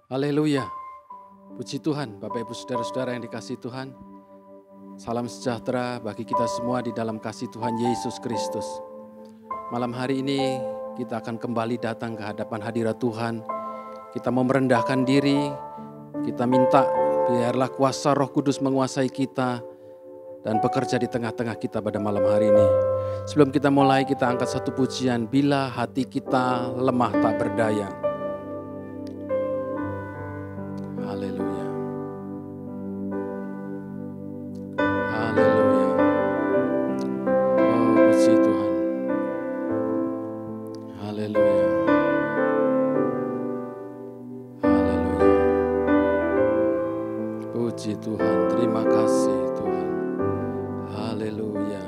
Haleluya. Puji Tuhan, Bapak Ibu Saudara-saudara yang dikasihi Tuhan. Salam sejahtera bagi kita semua di dalam kasih Tuhan Yesus Kristus. Malam hari ini kita akan kembali datang ke hadapan hadirat Tuhan. Kita mau merendahkan diri, kita minta biarlah kuasa Roh Kudus menguasai kita dan bekerja di tengah-tengah kita pada malam hari ini. Sebelum kita mulai, kita angkat satu pujian, bila hati kita lemah tak berdaya. Haleluya. Haleluya. Oh, puji Tuhan. Haleluya. Haleluya. Puji Tuhan, terima kasih Tuhan. Haleluya.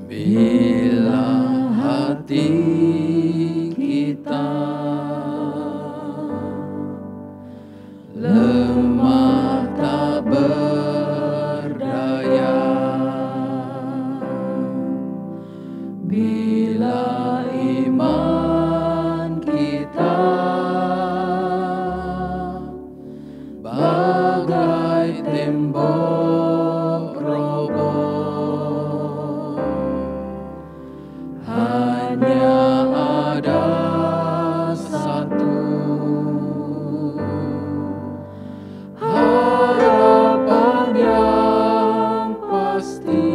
Bila hati kita lemah tak berdaya, bila iman kita bagai tembok roboh, hanya ada satu harapan yang pasti,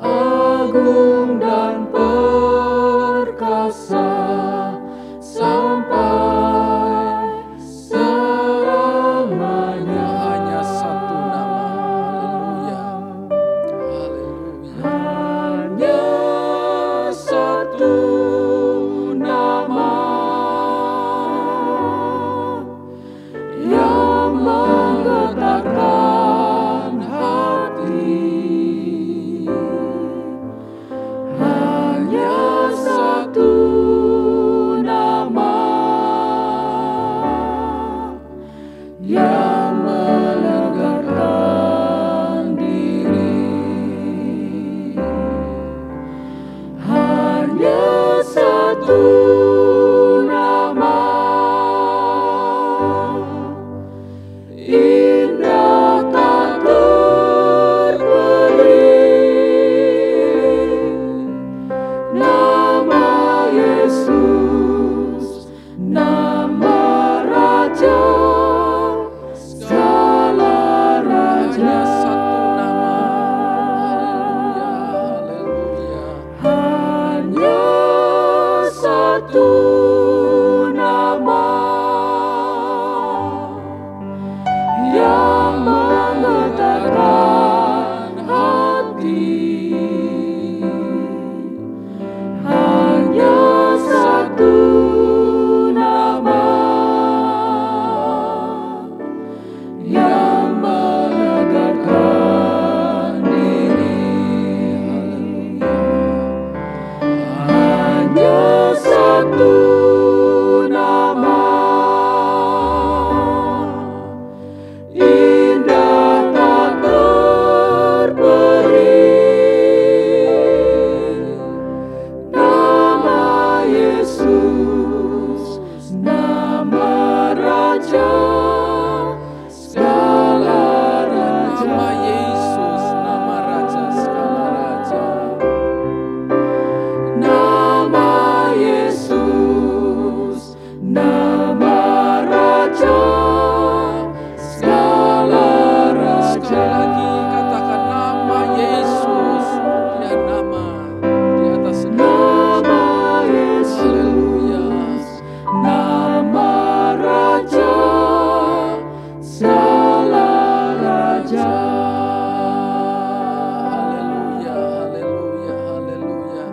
agung dan perkasa sampai selamanya. Hanya satu nama. Haleluya. Hanya satu nama yang menggetarkan hati. Hanya satu nama yang melegakan diri. Hanya satu nama, indah tak terperi, nama Yesus, nama Raja, segala raja. Hanya satu nama yang menggetarkan hati. Hanya satu nama yang melegakan diri. Hanya satu nama, indah tak terperi, nama Yesus, nama Raja, segala raja. Nama Yesus, nama Raja, segala raja. Nama Yesus, nama Raja, segala raja. Sekali lagi katakan nama Yesus, dia nama di atas nama Yesus, nama Raja, segala raja. Haleluya, haleluya, haleluya.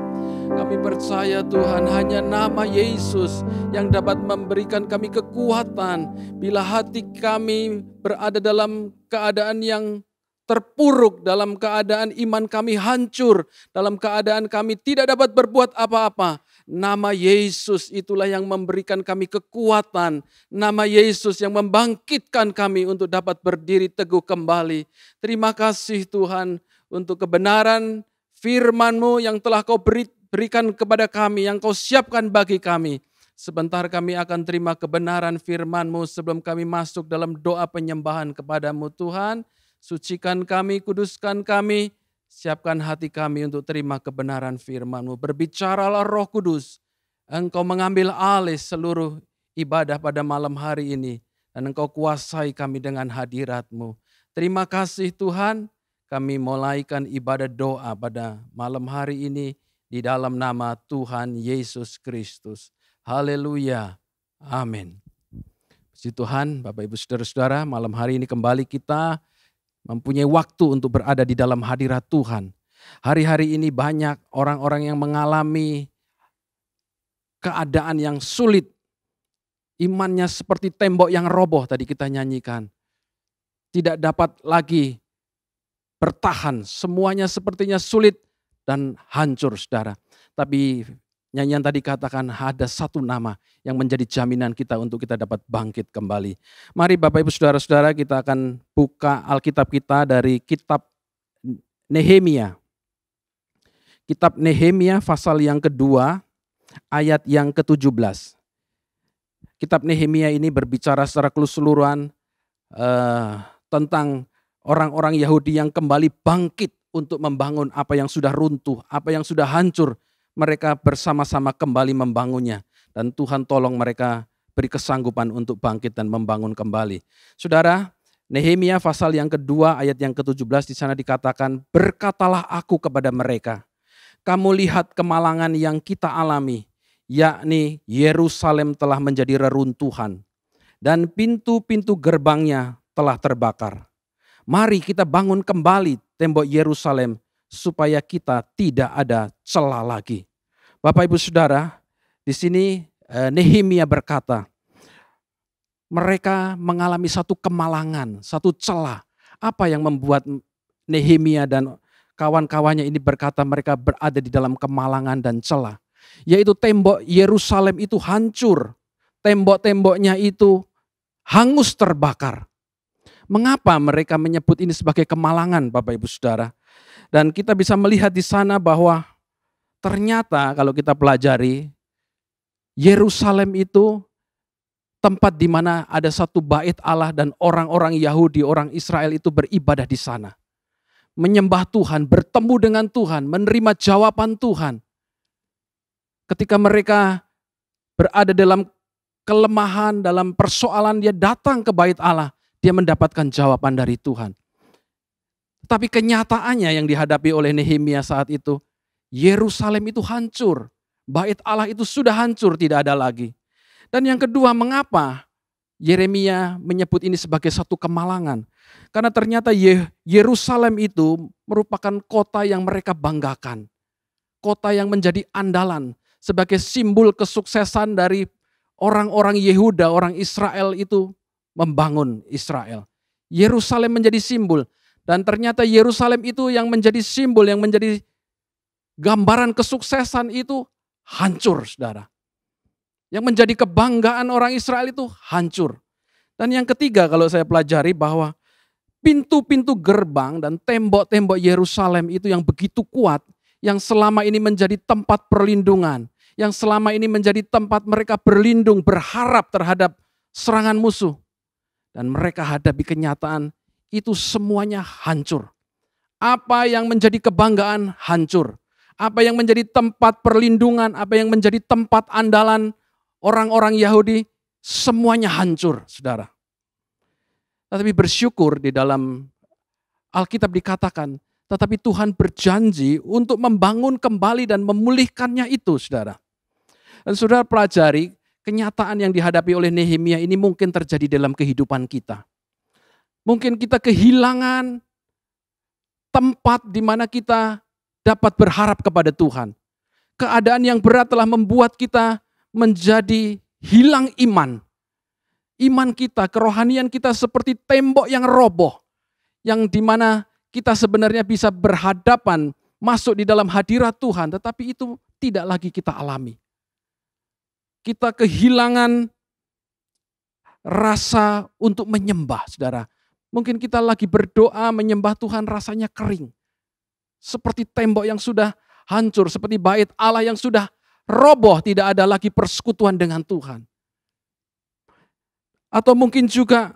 Kami percaya Tuhan, hanya nama Yesus yang dapat memberikan kami kekuatan bila hati kami berada dalam keadaan yang terpuruk, dalam keadaan iman kami hancur, dalam keadaan kami tidak dapat berbuat apa-apa. Nama Yesus itulah yang memberikan kami kekuatan. Nama Yesus yang membangkitkan kami untuk dapat berdiri teguh kembali. Terima kasih Tuhan untuk kebenaran firman-Mu yang telah Kau beri berikan kepada kami, yang Kau siapkan bagi kami. Sebentar kami akan terima kebenaran firman-Mu sebelum kami masuk dalam doa penyembahan kepada-Mu Tuhan. Sucikan kami, kuduskan kami, siapkan hati kami untuk terima kebenaran firman-Mu. Berbicaralah Roh Kudus, Engkau mengambil alih seluruh ibadah pada malam hari ini. Dan Engkau kuasai kami dengan hadirat-Mu. Terima kasih Tuhan, kami mulaikan ibadah doa pada malam hari ini di dalam nama Tuhan Yesus Kristus. Haleluya. Amin. Puji Tuhan, Bapak Ibu Saudara-saudara, malam hari ini kembali kita mempunyai waktu untuk berada di dalam hadirat Tuhan. Hari-hari ini banyak orang-orang yang mengalami keadaan yang sulit. Imannya seperti tembok yang roboh, tadi kita nyanyikan. Tidak dapat lagi bertahan, semuanya sepertinya sulit dan hancur, saudara. Tapi nyanyian tadi katakan ada satu nama yang menjadi jaminan kita untuk kita dapat bangkit kembali. Mari Bapak Ibu Saudara-saudara, kita akan buka Alkitab kita dari kitab Nehemia. Kitab Nehemia pasal yang kedua, ayat yang ke-17. Kitab Nehemia ini berbicara secara keseluruhan tentang orang-orang Yahudi yang kembali bangkit untuk membangun apa yang sudah runtuh, apa yang sudah hancur. Mereka bersama-sama kembali membangunnya. Dan Tuhan tolong mereka beri kesanggupan untuk bangkit dan membangun kembali. Saudara, Nehemia pasal yang kedua ayat yang ke-17 di sana dikatakan, berkatalah aku kepada mereka, kamu lihat kemalangan yang kita alami, yakni Yerusalem telah menjadi reruntuhan dan pintu-pintu gerbangnya telah terbakar. Mari kita bangun kembali tembok Yerusalem supaya kita tidak ada celah lagi. Bapak Ibu Saudara, di sini Nehemia berkata, mereka mengalami satu kemalangan, satu celah. Apa yang membuat Nehemia dan kawan-kawannya ini berkata mereka berada di dalam kemalangan dan celah? Yaitu tembok Yerusalem itu hancur, tembok-temboknya itu hangus terbakar. Mengapa mereka menyebut ini sebagai kemalangan, Bapak Ibu Saudara? Dan kita bisa melihat di sana bahwa ternyata kalau kita pelajari, Yerusalem itu tempat di mana ada satu bait Allah dan orang-orang Yahudi, orang Israel itu beribadah di sana. Menyembah Tuhan, bertemu dengan Tuhan, menerima jawaban Tuhan. Ketika mereka berada dalam kelemahan, dalam persoalan, dia datang ke bait Allah, dia mendapatkan jawaban dari Tuhan. Tapi kenyataannya yang dihadapi oleh Nehemia saat itu, Yerusalem itu hancur. Bait Allah itu sudah hancur, tidak ada lagi. Dan yang kedua, mengapa Yeremia menyebut ini sebagai satu kemalangan? Karena ternyata Yerusalem itu merupakan kota yang mereka banggakan. Kota yang menjadi andalan sebagai simbol kesuksesan dari orang-orang Yehuda, orang Israel itu membangun Israel. Yerusalem menjadi simbol. Dan ternyata Yerusalem itu yang menjadi simbol, yang menjadi gambaran kesuksesan itu hancur, saudara. Yang menjadi kebanggaan orang Israel itu hancur. Dan yang ketiga kalau saya pelajari bahwa pintu-pintu gerbang dan tembok-tembok Yerusalem itu yang begitu kuat, yang selama ini menjadi tempat perlindungan, yang selama ini menjadi tempat mereka berlindung, berharap terhadap serangan musuh. Dan mereka hadapi kenyataan itu semuanya hancur. Apa yang menjadi kebanggaan hancur. Apa yang menjadi tempat perlindungan, apa yang menjadi tempat andalan orang-orang Yahudi, semuanya hancur, saudara. Tetapi bersyukur di dalam Alkitab dikatakan, tetapi Tuhan berjanji untuk membangun kembali dan memulihkannya itu, saudara. Dan saudara pelajari, kenyataan yang dihadapi oleh Nehemia ini mungkin terjadi dalam kehidupan kita. Mungkin kita kehilangan tempat di mana kita dapat berharap kepada Tuhan. Keadaan yang berat telah membuat kita menjadi hilang iman. Iman kita, kerohanian kita seperti tembok yang roboh. Yang di mana kita sebenarnya bisa berhadapan, masuk di dalam hadirat Tuhan. Tetapi itu tidak lagi kita alami. Kita kehilangan rasa untuk menyembah, saudara. Mungkin kita lagi berdoa menyembah Tuhan rasanya kering. Seperti tembok yang sudah hancur seperti bait Allah yang sudah roboh, tidak ada lagi persekutuan dengan Tuhan. Atau mungkin juga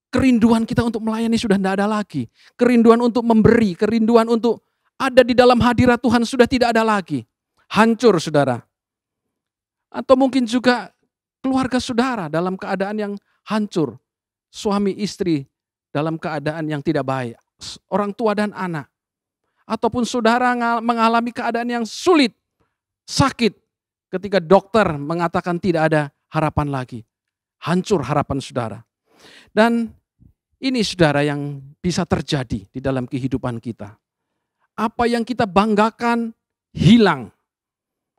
kerinduan kita untuk melayani sudah tidak ada lagi. Kerinduan untuk memberi, kerinduan untuk ada di dalam hadirat Tuhan sudah tidak ada lagi. Hancur, saudara. Atau mungkin juga keluarga saudara dalam keadaan yang hancur. Suami istri dalam keadaan yang tidak baik. Orang tua dan anak. Ataupun saudara mengalami keadaan yang sulit, sakit. Ketika dokter mengatakan tidak ada harapan lagi. Hancur harapan saudara. Dan ini saudara yang bisa terjadi di dalam kehidupan kita. Apa yang kita banggakan hilang.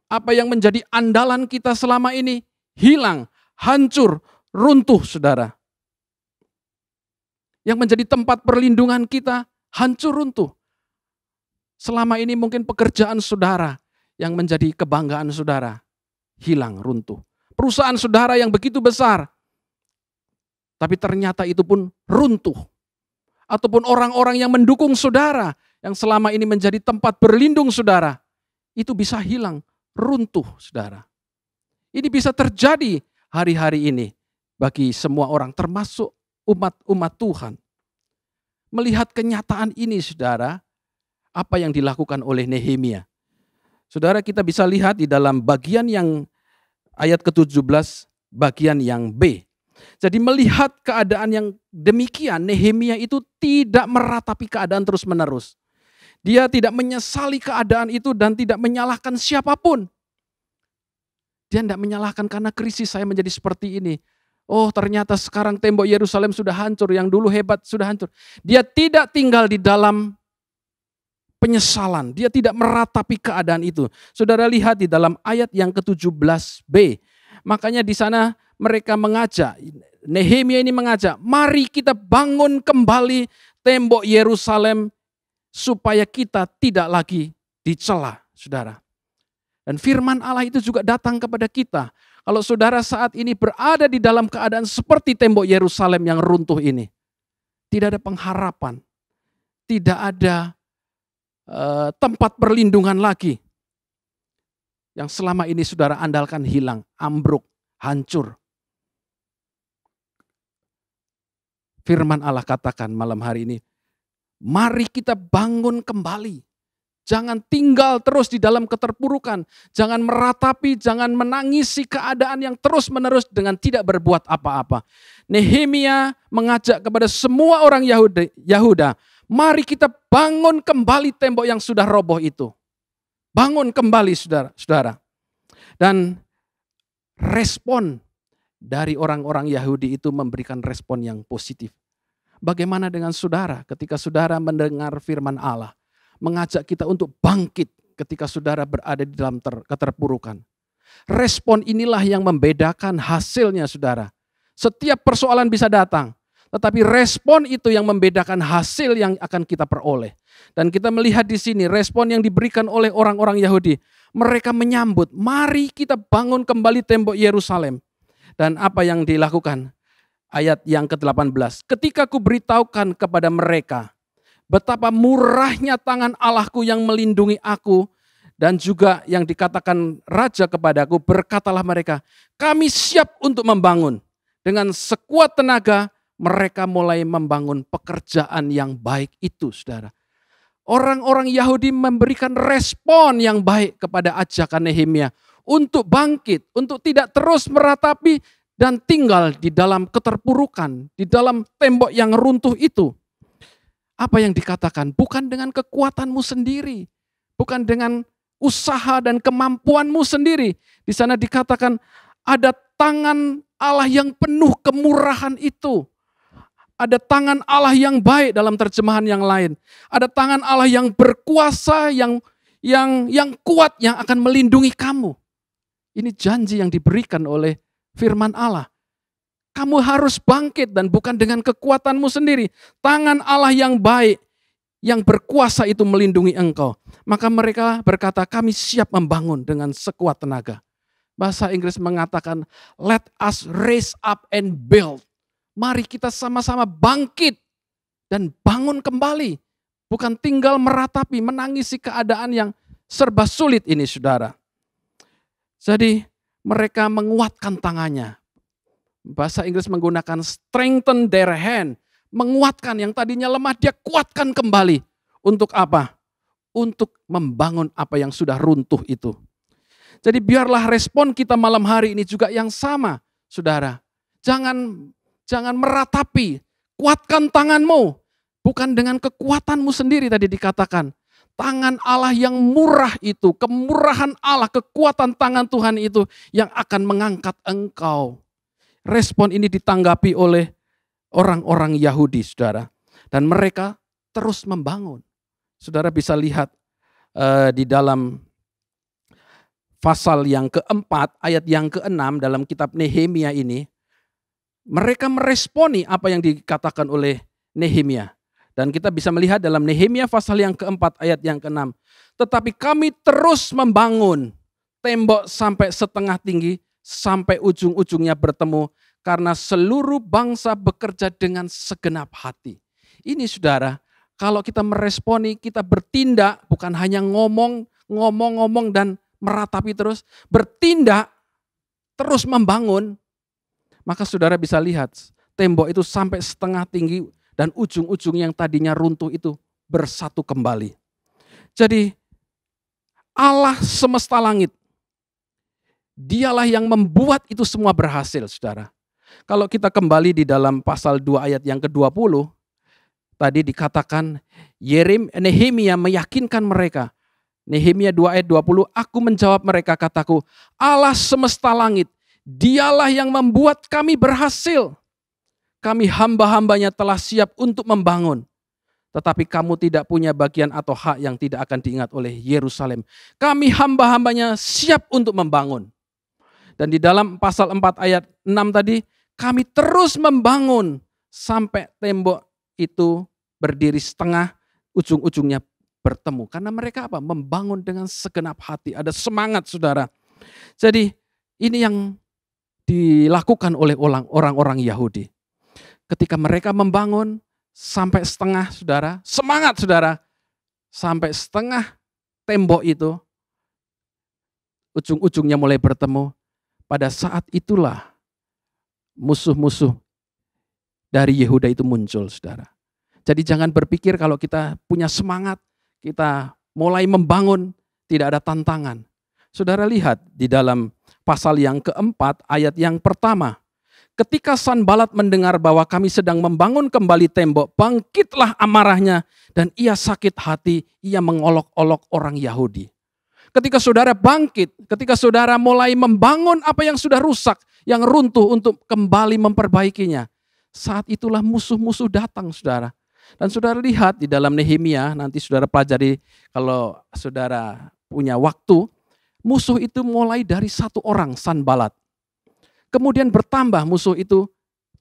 Apa yang menjadi andalan kita selama ini hilang, hancur, runtuh saudara. Yang menjadi tempat perlindungan kita hancur, runtuh. Selama ini mungkin pekerjaan saudara yang menjadi kebanggaan saudara hilang, runtuh. Perusahaan saudara yang begitu besar, tapi ternyata itu pun runtuh. Ataupun orang-orang yang mendukung saudara, yang selama ini menjadi tempat berlindung saudara, itu bisa hilang, runtuh saudara. Ini bisa terjadi hari-hari ini bagi semua orang, termasuk umat Tuhan. Melihat kenyataan ini saudara, apa yang dilakukan oleh Nehemia. Saudara, kita bisa lihat di dalam bagian yang ayat ke-17, bagian yang B. Jadi melihat keadaan yang demikian, Nehemia itu tidak meratapi keadaan terus-menerus. Dia tidak menyesali keadaan itu dan tidak menyalahkan siapapun. Dia tidak menyalahkan karena krisis saya menjadi seperti ini. Oh, ternyata sekarang tembok Yerusalem sudah hancur, yang dulu hebat sudah hancur. Dia tidak tinggal di dalam penyesalan, dia tidak meratapi keadaan itu. Saudara lihat di dalam ayat yang ke-17b. Makanya di sana mereka mengajak, Nehemia ini mengajak, mari kita bangun kembali tembok Yerusalem supaya kita tidak lagi dicela, saudara. Dan firman Allah itu juga datang kepada kita. Kalau saudara saat ini berada di dalam keadaan seperti tembok Yerusalem yang runtuh ini, tidak ada pengharapan, tidak ada tempat perlindungan lagi. Yang selama ini saudara andalkan hilang, ambruk, hancur. Firman Allah katakan malam hari ini, mari kita bangun kembali. Jangan tinggal terus di dalam keterpurukan. Jangan meratapi, jangan menangisi keadaan yang terus-menerus dengan tidak berbuat apa-apa. Nehemia mengajak kepada semua orang Yahuda, mari kita bangun kembali tembok yang sudah roboh itu. Bangun kembali saudara. Dan respon dari orang-orang Yahudi itu memberikan respon yang positif. Bagaimana dengan saudara ketika saudara mendengar firman Allah? Mengajak kita untuk bangkit ketika saudara berada di dalam keterpurukan. Respon inilah yang membedakan hasilnya saudara. Setiap persoalan bisa datang. Tetapi respon itu yang membedakan hasil yang akan kita peroleh. Dan kita melihat di sini respon yang diberikan oleh orang-orang Yahudi. Mereka menyambut, mari kita bangun kembali tembok Yerusalem. Dan apa yang dilakukan? Ayat yang ke-18. Ketika ku beritahukan kepada mereka, betapa murahnya tangan Allahku yang melindungi aku. Dan juga yang dikatakan Raja kepadaku, berkatalah mereka, kami siap untuk membangun. Dengan sekuat tenaga, mereka mulai membangun pekerjaan yang baik itu, saudara. Orang-orang Yahudi memberikan respon yang baik kepada ajakan Nehemia untuk bangkit, untuk tidak terus meratapi dan tinggal di dalam keterpurukan, di dalam tembok yang runtuh itu. Apa yang dikatakan? Bukan dengan kekuatanmu sendiri, bukan dengan usaha dan kemampuanmu sendiri. Di sana dikatakan ada tangan Allah yang penuh kemurahan itu. Ada tangan Allah yang baik dalam terjemahan yang lain. Ada tangan Allah yang berkuasa, yang kuat, yang akan melindungi kamu. Ini janji yang diberikan oleh firman Allah. Kamu harus bangkit dan bukan dengan kekuatanmu sendiri. Tangan Allah yang baik, yang berkuasa itu melindungi engkau. Maka mereka berkata, kami siap membangun dengan sekuat tenaga. Bahasa Inggris mengatakan, let us raise up and build. Mari kita sama-sama bangkit dan bangun kembali. Bukan tinggal meratapi, menangisi keadaan yang serba sulit ini saudara. Jadi mereka menguatkan tangannya. Bahasa Inggris menggunakan strengthen their hand. Menguatkan yang tadinya lemah, dia kuatkan kembali. Untuk apa? Untuk membangun apa yang sudah runtuh itu. Jadi biarlah respon kita malam hari ini juga yang sama, saudara. Jangan meratapi, kuatkan tanganmu. Bukan dengan kekuatanmu sendiri tadi dikatakan. Tangan Allah yang murah itu, kemurahan Allah, kekuatan tangan Tuhan itu yang akan mengangkat engkau. Respon ini ditanggapi oleh orang-orang Yahudi, saudara. Dan mereka terus membangun. Saudara bisa lihat di dalam pasal yang keempat, ayat yang keenam dalam kitab Nehemia ini. Mereka meresponi apa yang dikatakan oleh Nehemia. Dan kita bisa melihat dalam Nehemia pasal yang keempat ayat yang keenam. Tetapi kami terus membangun tembok sampai setengah tinggi, sampai ujung-ujungnya bertemu. Karena seluruh bangsa bekerja dengan segenap hati. Ini saudara, kalau kita meresponi, kita bertindak, bukan hanya ngomong dan meratapi terus. Bertindak, terus membangun. Maka saudara bisa lihat, tembok itu sampai setengah tinggi, dan ujung-ujung yang tadinya runtuh itu bersatu kembali. Jadi Allah semesta langit, dialah yang membuat itu semua berhasil, saudara. Kalau kita kembali di dalam pasal 2 ayat yang ke-20, tadi dikatakan Nehemia meyakinkan mereka. Nehemia 2 ayat 20, aku menjawab mereka kataku, Allah semesta langit, dialah yang membuat kami berhasil. Kami hamba-hambanya telah siap untuk membangun. Tetapi kamu tidak punya bagian atau hak yang tidak akan diingat oleh Yerusalem. Kami hamba-hambanya siap untuk membangun. Dan di dalam pasal 4 ayat 6 tadi, kami terus membangun sampai tembok itu berdiri setengah, ujung-ujungnya bertemu. Karena mereka apa? Membangun dengan segenap hati. Ada semangat, saudara. Jadi ini yang dilakukan oleh orang-orang Yahudi. Ketika mereka membangun sampai setengah, saudara, semangat saudara, sampai setengah tembok itu, ujung-ujungnya mulai bertemu. Pada saat itulah musuh-musuh dari Yehuda itu muncul, saudara. Jadi jangan berpikir kalau kita punya semangat, kita mulai membangun, tidak ada tantangan. Saudara lihat di dalam pasal yang keempat, ayat yang pertama. Ketika Sanbalat mendengar bahwa kami sedang membangun kembali tembok, bangkitlah amarahnya dan ia sakit hati, ia mengolok-olok orang Yahudi. Ketika saudara bangkit, ketika saudara mulai membangun apa yang sudah rusak, yang runtuh untuk kembali memperbaikinya, saat itulah musuh-musuh datang, saudara. Dan saudara lihat di dalam Nehemia, nanti saudara pelajari kalau saudara punya waktu, musuh itu mulai dari satu orang, Sanbalat. Kemudian bertambah musuh itu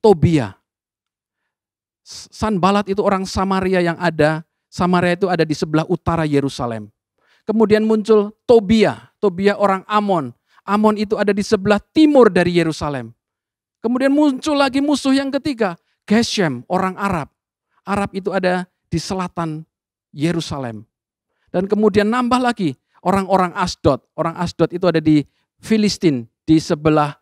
Tobia. Sanbalat itu orang Samaria yang ada. Samaria itu ada di sebelah utara Yerusalem. Kemudian muncul Tobia. Tobia orang Amon. Amon itu ada di sebelah timur dari Yerusalem. Kemudian muncul lagi musuh yang ketiga. Geshem, orang Arab. Arab itu ada di selatan Yerusalem. Dan kemudian nambah lagi orang-orang Asdod. Orang Asdod itu ada di Filistin, di sebelah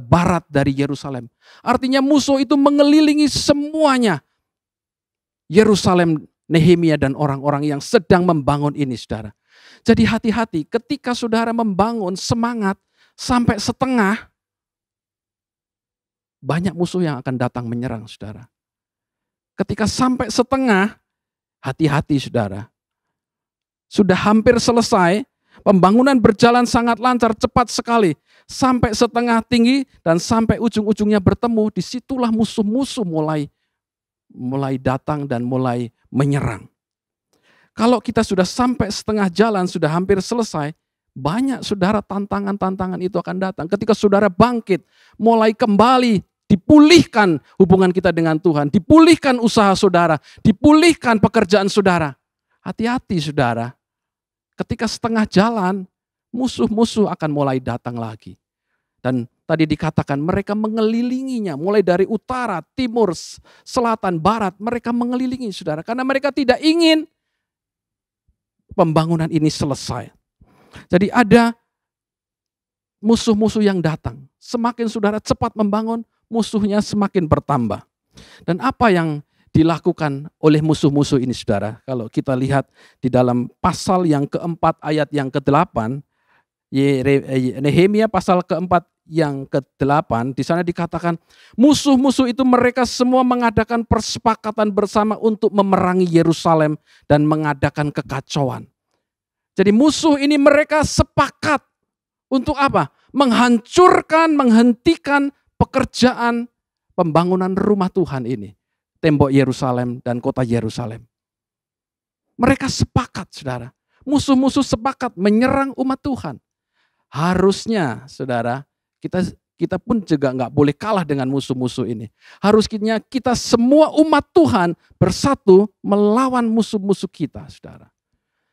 barat dari Yerusalem. Artinya musuh itu mengelilingi semuanya. Yerusalem, Nehemia dan orang-orang yang sedang membangun ini, saudara. Jadi hati-hati ketika saudara membangun semangat sampai setengah, banyak musuh yang akan datang menyerang, saudara. Ketika sampai setengah, hati-hati, saudara. Sudah hampir selesai, pembangunan berjalan sangat lancar, cepat sekali. Sampai setengah tinggi dan sampai ujung-ujungnya bertemu, disitulah musuh-musuh mulai datang dan mulai menyerang. Kalau kita sudah sampai setengah jalan, sudah hampir selesai, banyak saudara tantangan-tantangan itu akan datang. Ketika saudara bangkit, mulai kembali, dipulihkan hubungan kita dengan Tuhan, dipulihkan usaha saudara, dipulihkan pekerjaan saudara. Hati-hati saudara, ketika setengah jalan, musuh-musuh akan mulai datang lagi. Dan tadi dikatakan mereka mengelilinginya, mulai dari utara, timur, selatan, barat, mereka mengelilingi saudara. Karena mereka tidak ingin pembangunan ini selesai. Jadi ada musuh-musuh yang datang. Semakin saudara cepat membangun, musuhnya semakin bertambah. Dan apa yang dilakukan oleh musuh-musuh ini saudara? Kalau kita lihat di dalam pasal yang keempat ayat yang ke-8, Nehemia pasal keempat yang ke-8, di sana dikatakan musuh-musuh itu mereka semua mengadakan persepakatan bersama untuk memerangi Yerusalem dan mengadakan kekacauan. Jadi musuh ini mereka sepakat untuk apa? Menghancurkan, menghentikan pekerjaan pembangunan rumah Tuhan ini. Tembok Yerusalem dan kota Yerusalem. Mereka sepakat saudara. Musuh-musuh sepakat menyerang umat Tuhan. Harusnya saudara, kita pun juga nggak boleh kalah dengan musuh-musuh ini. Harusnya kita semua umat Tuhan bersatu melawan musuh-musuh kita saudara.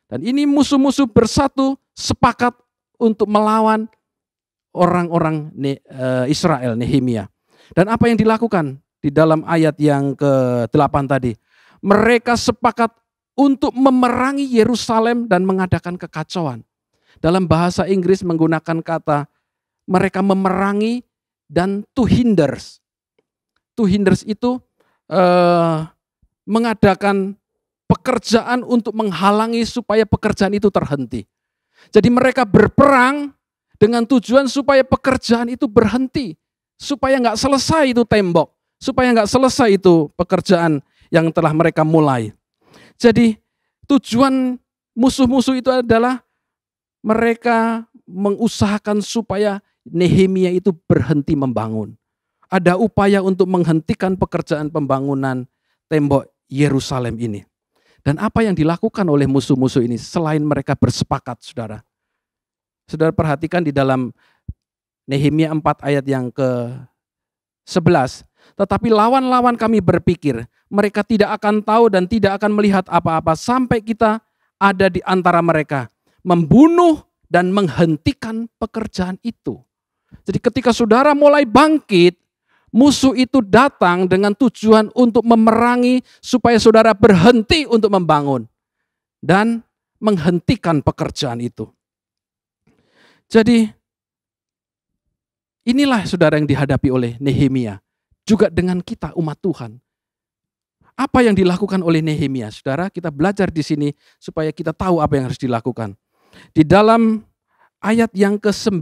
Dan ini musuh-musuh bersatu sepakat untuk melawan orang-orang Israel, Nehemia. Dan apa yang dilakukan di dalam ayat yang ke-8 tadi? Mereka sepakat untuk memerangi Yerusalem dan mengadakan kekacauan. Dalam bahasa Inggris menggunakan kata mereka memerangi dan to hinders. To hinders itu mengadakan pekerjaan untuk menghalangi supaya pekerjaan itu terhenti. Jadi mereka berperang dengan tujuan supaya pekerjaan itu berhenti. Supaya nggak selesai itu tembok. Supaya nggak selesai itu pekerjaan yang telah mereka mulai. Jadi tujuan musuh-musuh itu adalah mereka mengusahakan supaya Nehemia itu berhenti membangun. Ada upaya untuk menghentikan pekerjaan pembangunan tembok Yerusalem ini. Dan apa yang dilakukan oleh musuh-musuh ini selain mereka bersepakat, saudara? Saudara perhatikan di dalam Nehemia 4 ayat yang ke-11. Tetapi lawan-lawan kami berpikir, mereka tidak akan tahu dan tidak akan melihat apa-apa sampai kita ada di antara mereka. Membunuh dan menghentikan pekerjaan itu. Jadi ketika saudara mulai bangkit, musuh itu datang dengan tujuan untuk memerangi supaya saudara berhenti untuk membangun. Dan menghentikan pekerjaan itu. Jadi inilah saudara yang dihadapi oleh Nehemia. Juga dengan kita umat Tuhan. Apa yang dilakukan oleh Nehemia? Saudara, kita belajar di sini supaya kita tahu apa yang harus dilakukan. Di dalam ayat yang ke-9,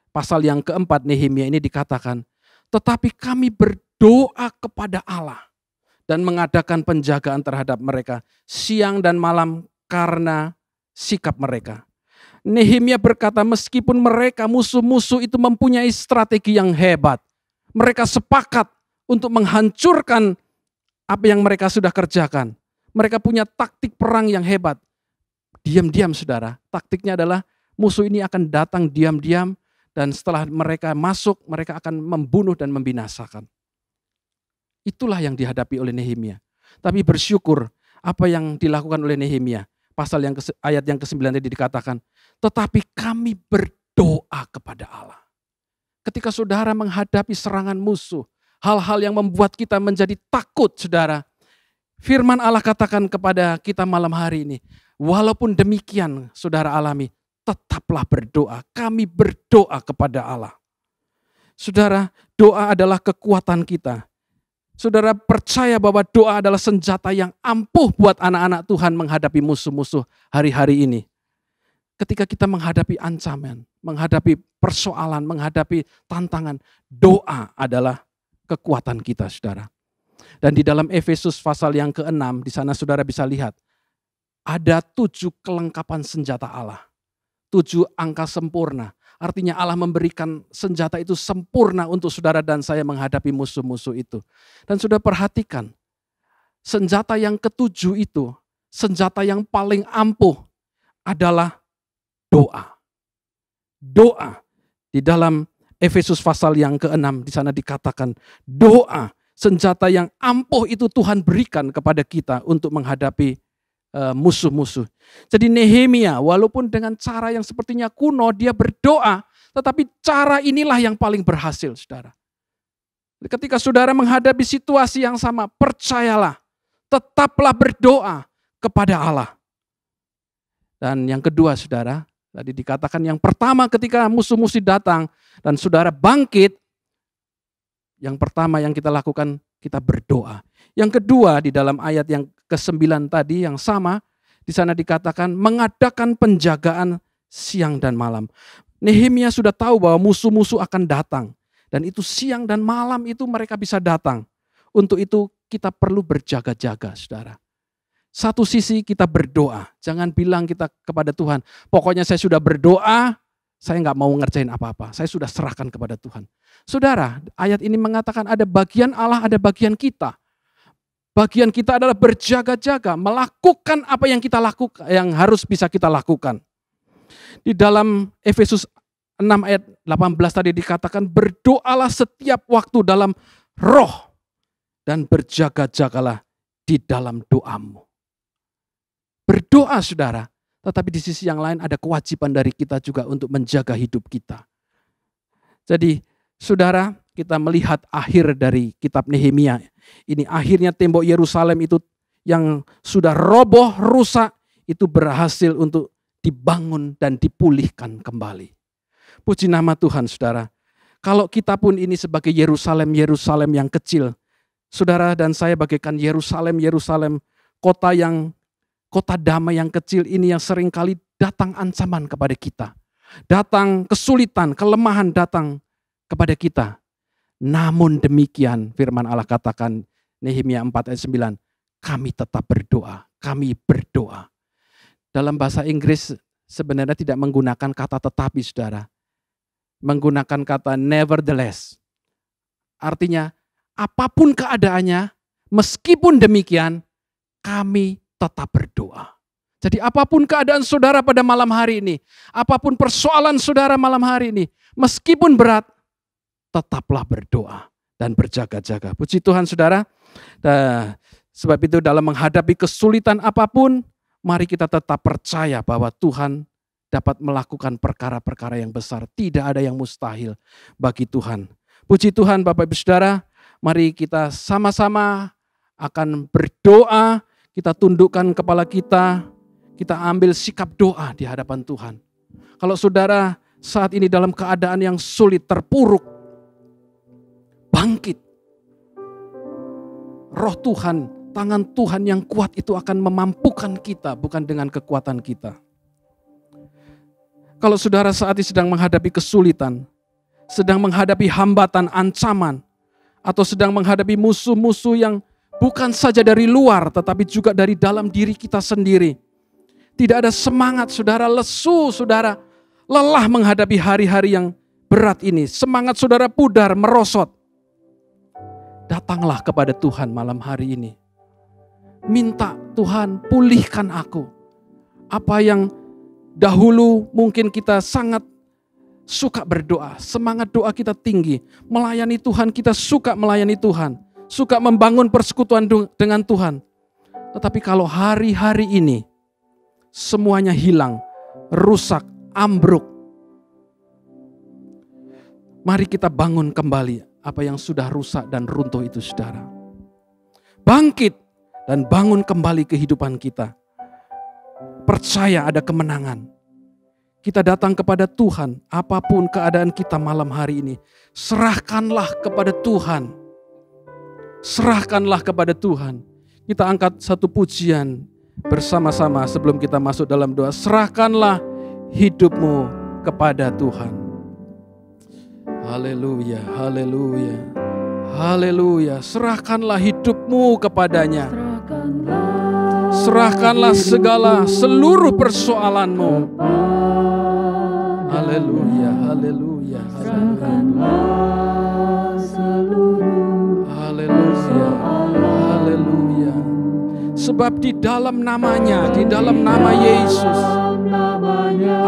pasal yang ke-4 Nehemia ini dikatakan, tetapi kami berdoa kepada Allah dan mengadakan penjagaan terhadap mereka siang dan malam karena sikap mereka. Nehemia berkata meskipun mereka musuh-musuh itu mempunyai strategi yang hebat, mereka sepakat untuk menghancurkan apa yang mereka sudah kerjakan. Mereka punya taktik perang yang hebat. Diam-diam saudara, taktiknya adalah musuh ini akan datang diam-diam dan setelah mereka masuk, mereka akan membunuh dan membinasakan. Itulah yang dihadapi oleh Nehemia. Tapi bersyukur apa yang dilakukan oleh Nehemia. Pasal yang ayat yang ke-9 tadi dikatakan, tetapi kami berdoa kepada Allah. Ketika saudara menghadapi serangan musuh, hal-hal yang membuat kita menjadi takut saudara. Firman Allah katakan kepada kita malam hari ini, walaupun demikian saudara alami, tetaplah berdoa. Kami berdoa kepada Allah. Saudara, doa adalah kekuatan kita. Saudara percaya bahwa doa adalah senjata yang ampuh buat anak-anak Tuhan menghadapi musuh-musuh hari-hari ini. Ketika kita menghadapi ancaman, menghadapi persoalan, menghadapi tantangan, doa adalah kekuatan kita, saudara. Dan di dalam Efesus pasal yang ke-6, di sana saudara bisa lihat, ada 7 kelengkapan senjata Allah. 7 angka sempurna. Artinya Allah memberikan senjata itu sempurna untuk saudara dan saya menghadapi musuh-musuh itu. Dan saudara perhatikan, senjata yang ke-7 itu, senjata yang paling ampuh adalah doa. Doa. Di dalam Efesus pasal yang ke-6 di sana dikatakan doa, senjata yang ampuh itu Tuhan berikan kepada kita untuk menghadapi musuh-musuh. Jadi Nehemia walaupun dengan cara yang sepertinya kuno dia berdoa, tetapi cara inilah yang paling berhasil, saudara. Ketika saudara menghadapi situasi yang sama, percayalah, tetaplah berdoa kepada Allah. Dan yang kedua saudara, tadi dikatakan yang pertama ketika musuh-musuh datang dan saudara bangkit, yang pertama yang kita lakukan, kita berdoa. Yang kedua di dalam ayat yang ke-9 tadi yang sama, di sana dikatakan mengadakan penjagaan siang dan malam. Nehemia sudah tahu bahwa musuh-musuh akan datang. Dan itu siang dan malam itu mereka bisa datang. Untuk itu kita perlu berjaga-jaga saudara. Satu sisi kita berdoa. Jangan bilang kita kepada Tuhan, pokoknya saya sudah berdoa, saya nggak mau ngerjain apa-apa. Saya sudah serahkan kepada Tuhan. Saudara, ayat ini mengatakan ada bagian Allah, ada bagian kita. Bagian kita adalah berjaga-jaga, melakukan apa yang kita lakukan, yang harus bisa kita lakukan. Di dalam Efesus 6 ayat 18 tadi dikatakan berdoalah setiap waktu dalam roh dan berjaga-jagalah di dalam doamu. Berdoa saudara, tetapi di sisi yang lain ada kewajiban dari kita juga untuk menjaga hidup kita. Jadi saudara, kita melihat akhir dari kitab Nehemia. Ini akhirnya tembok Yerusalem itu yang sudah roboh, rusak, itu berhasil untuk dibangun dan dipulihkan kembali. Puji nama Tuhan saudara. Kalau kita pun ini sebagai Yerusalem yang kecil. Saudara dan saya bagaikan Yerusalem, kota damai yang kecil ini yang seringkali datang ancaman kepada kita. Datang kesulitan, kelemahan datang kepada kita. Namun demikian firman Allah katakan Nehemia 4 ayat 9, kami tetap berdoa, kami berdoa. Dalam bahasa Inggris sebenarnya tidak menggunakan kata tetapi saudara. Menggunakan kata nevertheless. Artinya apapun keadaannya, meskipun demikian kami tetap berdoa. Jadi apapun keadaan saudara pada malam hari ini, apapun persoalan saudara malam hari ini, meskipun berat, tetaplah berdoa dan berjaga-jaga. Puji Tuhan saudara. Sebab itu dalam menghadapi kesulitan apapun, mari kita tetap percaya bahwa Tuhan dapat melakukan perkara-perkara yang besar. Tidak ada yang mustahil bagi Tuhan. Puji Tuhan Bapak Ibu Saudara, mari kita sama-sama akan berdoa, kita tundukkan kepala kita ambil sikap doa di hadapan Tuhan. Kalau saudara saat ini dalam keadaan yang sulit, terpuruk, bangkit. Roh Tuhan, tangan Tuhan yang kuat itu akan memampukan kita, bukan dengan kekuatan kita. Kalau saudara saat ini sedang menghadapi kesulitan, sedang menghadapi hambatan, ancaman, atau sedang menghadapi musuh-musuh yang bukan saja dari luar, tetapi juga dari dalam diri kita sendiri. Tidak ada semangat, saudara lesu, saudara lelah menghadapi hari-hari yang berat ini. Semangat saudara pudar, merosot. Datanglah kepada Tuhan malam hari ini. Minta Tuhan pulihkan aku. Apa yang dahulu mungkin kita sangat suka berdoa, semangat doa kita tinggi, melayani Tuhan, kita suka melayani Tuhan, suka membangun persekutuan dengan Tuhan. Tetapi kalau hari-hari ini semuanya hilang, rusak, ambruk, mari kita bangun kembali apa yang sudah rusak dan runtuh itu saudara. Bangkit dan bangun kembali kehidupan kita. Percaya ada kemenangan. Kita datang kepada Tuhan, apapun keadaan kita malam hari ini, serahkanlah kepada Tuhan. Serahkanlah kepada Tuhan. Kita angkat satu pujian bersama-sama sebelum kita masuk dalam doa. Serahkanlah hidupmu kepada Tuhan. Haleluya, haleluya, haleluya. Serahkanlah hidupmu kepadanya. Serahkanlah seluruh persoalanmu. Haleluya, haleluya, haleluya. Haleluya, haleluya. Sebab di dalam namanya, di dalam nama Yesus,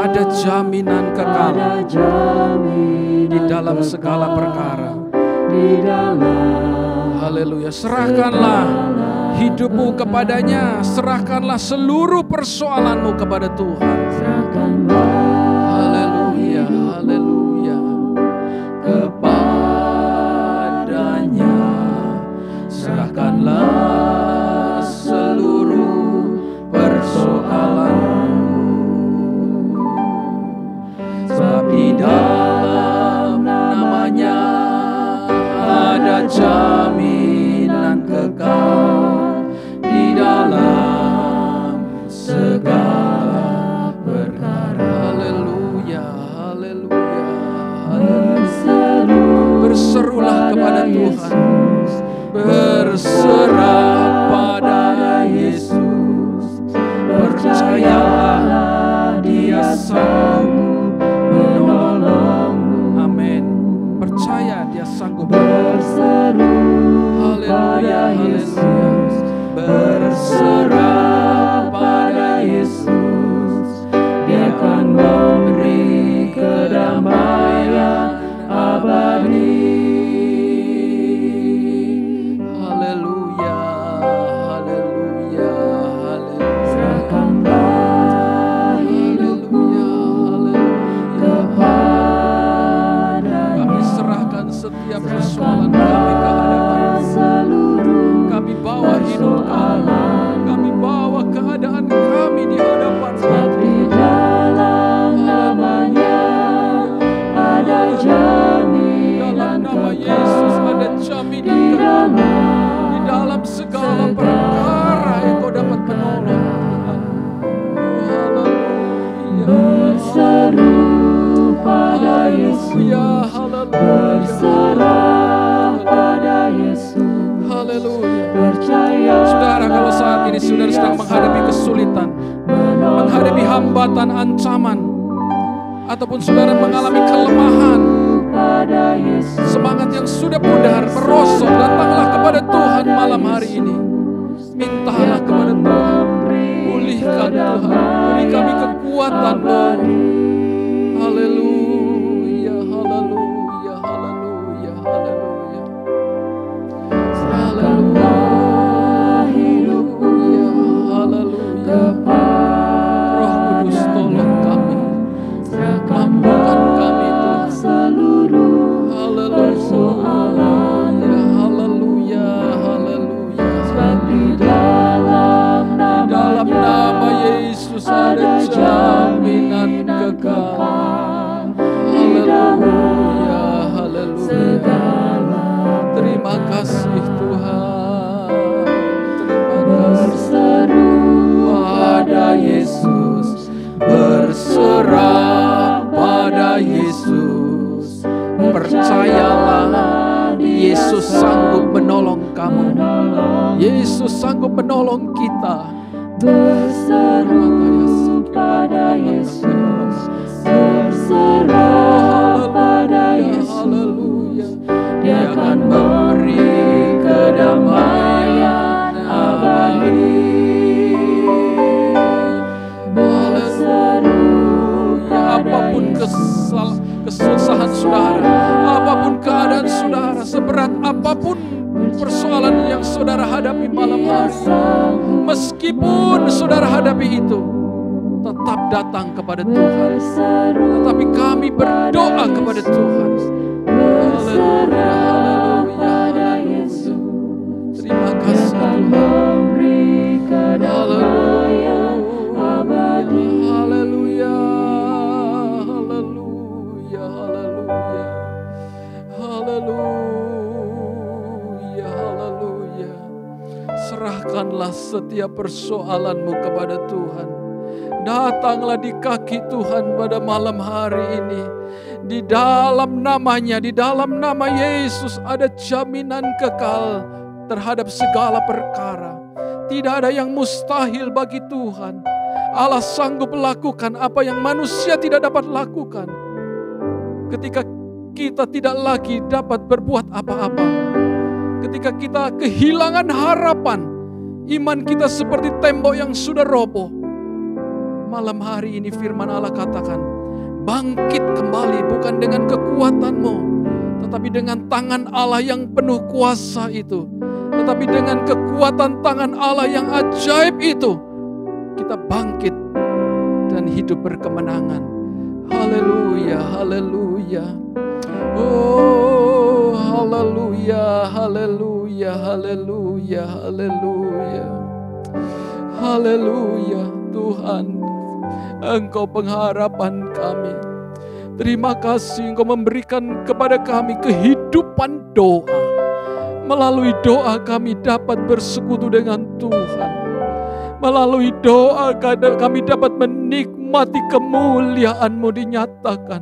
ada jaminan kekal. Di dalam segala perkara. Haleluya. Serahkanlah hidupmu kepadanya. Serahkanlah seluruh persoalanmu kepada Tuhan. Haleluya, haleluya. Kepadanya serahkanlah seluruh persoalanmu. Percayalah Dia sanggup menolongmu. Amin. Percaya Dia sanggup menolongmu. Haleluya, haleluya. Berserah pada Yesus, Dia akan memberi kedamaian abadi. Haleluya, haleluya, haleluya. Serahkanlah hidupmu kepada kami, serahkan setiap persoalan kami ke hadapan seluruh. Kami bawa hidup kami bawa keadaan kami di hadapan Di dalam namanya ada jaminan, dalam nama Yesus ada jaminan kekal. Di dalam segala perkara Engkau dapat menolong. Berseru pada Yesus, berserah pada Yesus. Haleluya. Saudara, kalau saat ini saudara sedang menghadapi kesulitan, menghadapi hambatan, ancaman, ataupun saudara mengalami kelemahan, semangat yang sudah pudar, merosot, datanglah kepada Tuhan malam hari ini. Mintalah kepada Tuhan, pulihkan Tuhan, beri kami kekuatan-Mu. Haleluya, haleluya, haleluya, haleluya. Haleluya, hidupku ya, haleluya. Roh Kudus tolong kami, mampukan kami Tuhan. Haleluya, haleluya, haleluya. Di dalam nama Yesus ada jaminan kekal. Haleluya, haleluya. Terima kasih Tuhan. Terima kasih. Pada Yesus, berserah pada Yesus. Percayalah, Yesus sanggup menolong kamu. Yesus sanggup menolong kita. Berseru pada Yesus, berserah pada Yesus. Dia akan memberi kedamaian abadi. Berseru, apapun kesusahan saudara, apapun keadaan saudara, seberat apapun persoalan yang saudara hadapi malam hari, meskipun saudara hadapi itu, tetap datang kepada Tuhan. Tetapi kami berdoa kepada Tuhan. Haleluya, haleluya, haleluya. Terima kasih Tuhan. Haleluya, haleluya, haleluya, haleluya, haleluya, haleluya. Serahkanlah setiap persoalanmu kepada Tuhan. Datanglah di kaki Tuhan pada malam hari ini. Di dalam namanya, di dalam nama Yesus ada jaminan kekal terhadap segala perkara. Tidak ada yang mustahil bagi Tuhan. Allah sanggup lakukan apa yang manusia tidak dapat lakukan. Ketika kita tidak lagi dapat berbuat apa-apa. Ketika kita kehilangan harapan, iman kita seperti tembok yang sudah roboh. Malam hari ini firman Allah katakan, bangkit kembali bukan dengan kekuatanmu, tetapi dengan tangan Allah yang penuh kuasa itu. Tetapi dengan kekuatan tangan Allah yang ajaib itu, kita bangkit dan hidup berkemenangan. Haleluya, haleluya. Oh, haleluya, haleluya, haleluya, haleluya. Haleluya, Tuhan, Engkau pengharapan kami. Terima kasih Engkau memberikan kepada kami kehidupan doa. Melalui doa kami dapat bersekutu dengan Tuhan. Melalui doa kami dapat menikmati kemuliaan-Mu dinyatakan.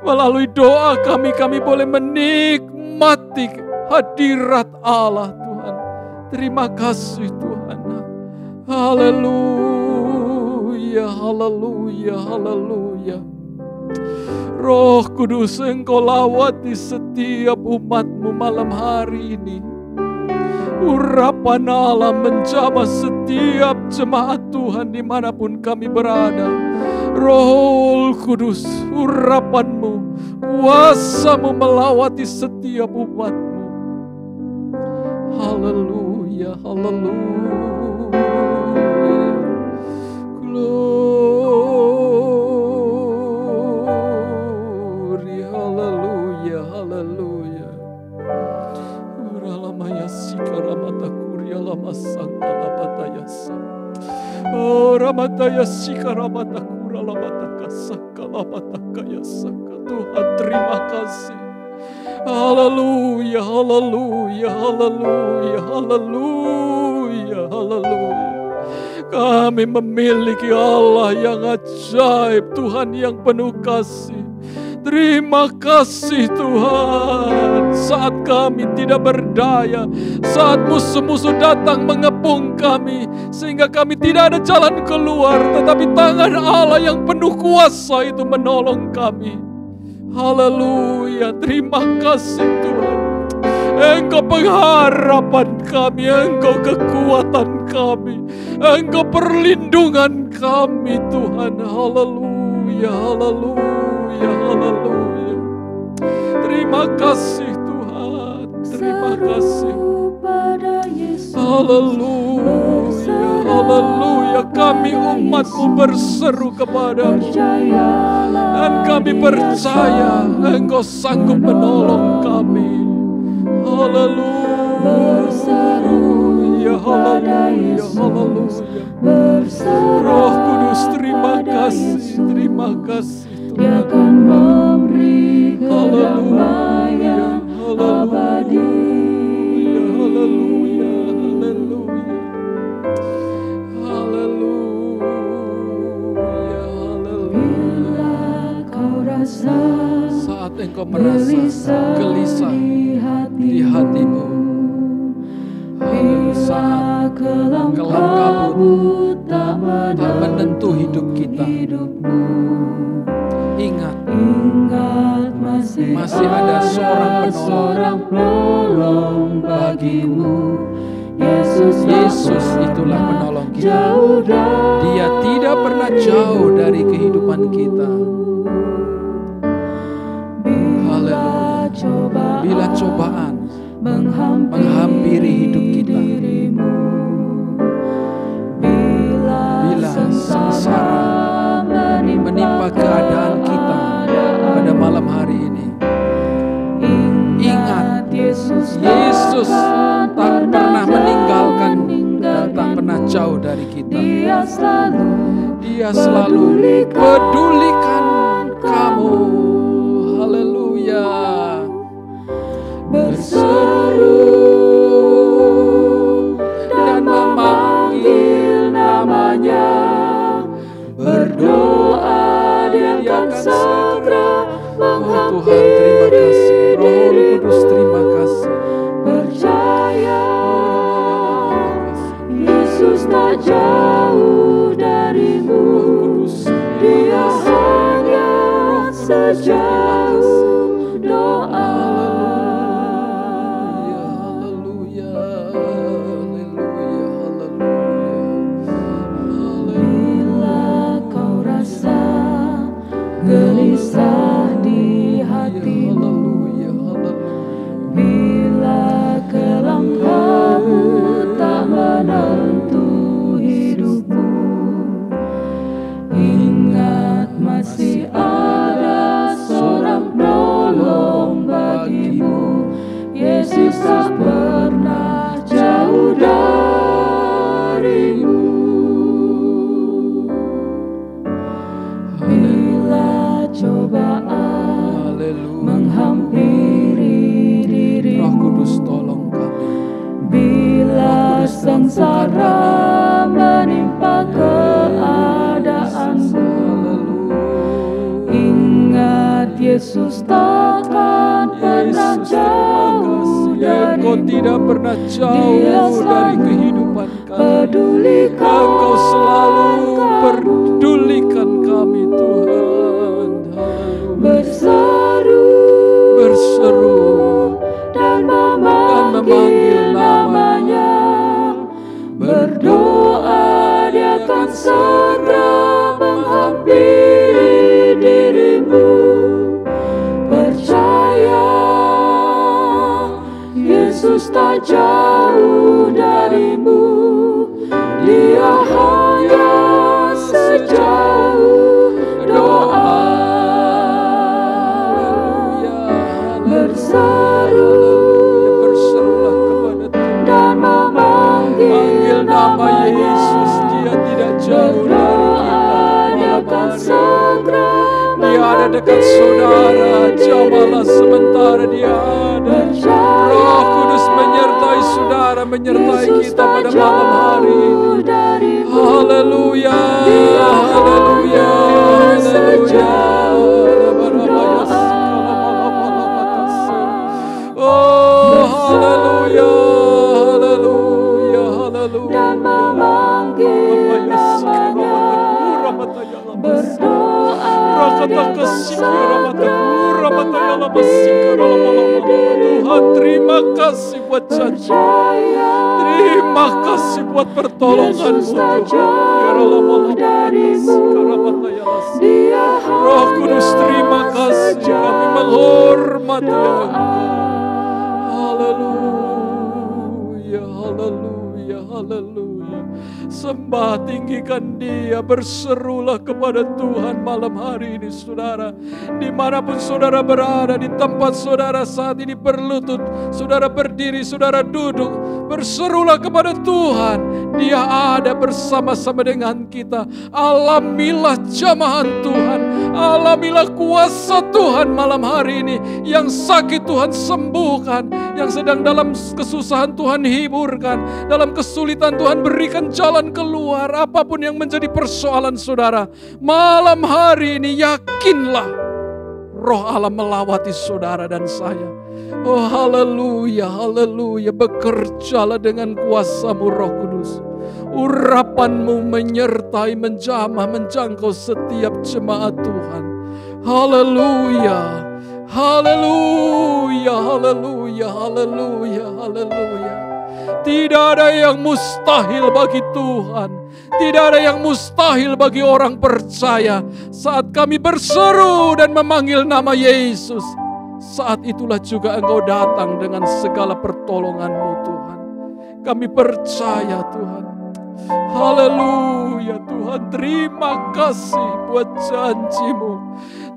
Melalui doa kami boleh menikmati hadirat Allah Tuhan. Terima kasih Tuhan. Haleluya. haleluya, haleluya. Roh Kudus, Engkau lawati setiap umat-Mu malam hari ini. Urapan Allah menjamah setiap jemaat Tuhan dimanapun kami berada. Roh Kudus, urapan-Mu, kuasa-Mu melawati setiap umat-Mu. Haleluya, haleluya. Glory, haleluya, haleluya. Uralamaya sikaramata kuria lama sangkalapataya sa. Oh, ramataya sikaramata kura lamata kasakalapata kaya saka. Tuhan, terima kasih. Haleluya, haleluya, haleluya, haleluya, haleluya. Kami memiliki Allah yang ajaib, Tuhan yang penuh kasih. Terima kasih Tuhan. Saat kami tidak berdaya, saat musuh-musuh datang mengepung kami, sehingga kami tidak ada jalan keluar, tetapi tangan Allah yang penuh kuasa itu menolong kami. Haleluya, terima kasih Tuhan. Engkau pengharapan kami, Engkau kekuatan kami, Engkau perlindungan kami Tuhan. Haleluya, haleluya, haleluya. Terima kasih Tuhan, terima kasih. Haleluya, haleluya. Kami umat-Mu berseru kepadamu, dan kami percaya Engkau sanggup menolong kami. Haleluya, haleluya, haleluya. Roh Kudus, terima kasih Tuhan. Dia akan memberi kedamaian abadi. Haleluya, haleluya, haleluya, haleluya. Bila kau rasa saat engkau merasa gelisah di hatimu, bila kelam kabut tak menentu hidup kita, ingat masih ada seorang penolong bagimu. Yesus itulah penolong kita. Dia tidak pernah jauh dari kehidupan kita. Haleluya. Bila cobaan menghampiri hidup kita, bila sengsara menimpa keadaan kita pada malam hari ini, ingat Yesus tak pernah meninggalkan dan tak pernah jauh dari kita. Dia selalu pedulikan kamu. Haleluya. Berseru dan memanggil namanya, berdoa Dia akan segera menghampiri. Roh Kudus, terima kasih. Percaya Yesus tak jauh darimu. Dia hanya sejauh doa. Gelisah di hatimu, bila kelam kabut tak menentu hidupmu, ingat masih ada seorang penolong bagimu. Yesus tak pernah jauh darimu. Cobaan menghampiri dirimu, Roh Kudus tolong kami. Bila sengsara menimpa keadaanmu, ingat Yesus takkan pernah jauh dari. Engkau tidak pernah jauh dari kehidupan kami. Engkau selalu peduli sejauh darimu, Dia hanya sejauh doa. Berserulah kepada Tuhan dan memanggil nama Yesus. Dia tidak jauh dari kita. Dia ada dekat saudara. Jamalah sementara Dia ada. Roh Kudus menyertai saudara, menyertai kita pada malam hari ini. Haleluya, haleluya, haleluya. Oh, haleluya, haleluya, haleluya. Dan memanggil namanya, berdoa dengan Tuhan, terima kasih buat janji, terima kasih buat pertolongan-Mu. Roh Kudus, terima kasih, kami menghormati Engkau. Haleluya, haleluya, haleluya. Sembah, tinggikan Dia, berserulah kepada Tuhan malam hari ini saudara. Dimanapun saudara berada, di tempat saudara saat ini berlutut, saudara berdiri, saudara duduk, berserulah kepada Tuhan. Dia ada bersama-sama dengan kita. Alamilah jamahan Tuhan, alamilah kuasa Tuhan malam hari ini. Yang sakit Tuhan sembuhkan, yang sedang dalam kesusahan Tuhan hiburkan, dalam kesulitan Tuhan berikan jalan keluar. Apapun yang menjadi persoalan saudara, malam hari ini yakinlah Roh Allah melawati saudara dan saya. Oh haleluya, haleluya. Bekerjalah dengan kuasa-Mu Roh Kudus. Urapan-Mu menyertai, menjamah, menjangkau setiap jemaat Tuhan. Haleluya, haleluya, haleluya, haleluya, haleluya. Tidak ada yang mustahil bagi Tuhan. Tidak ada yang mustahil bagi orang percaya. Saat kami berseru dan memanggil nama Yesus, saat itulah juga Engkau datang dengan segala pertolongan-Mu Tuhan. Kami percaya Tuhan. Haleluya Tuhan, terima kasih buat janji-Mu.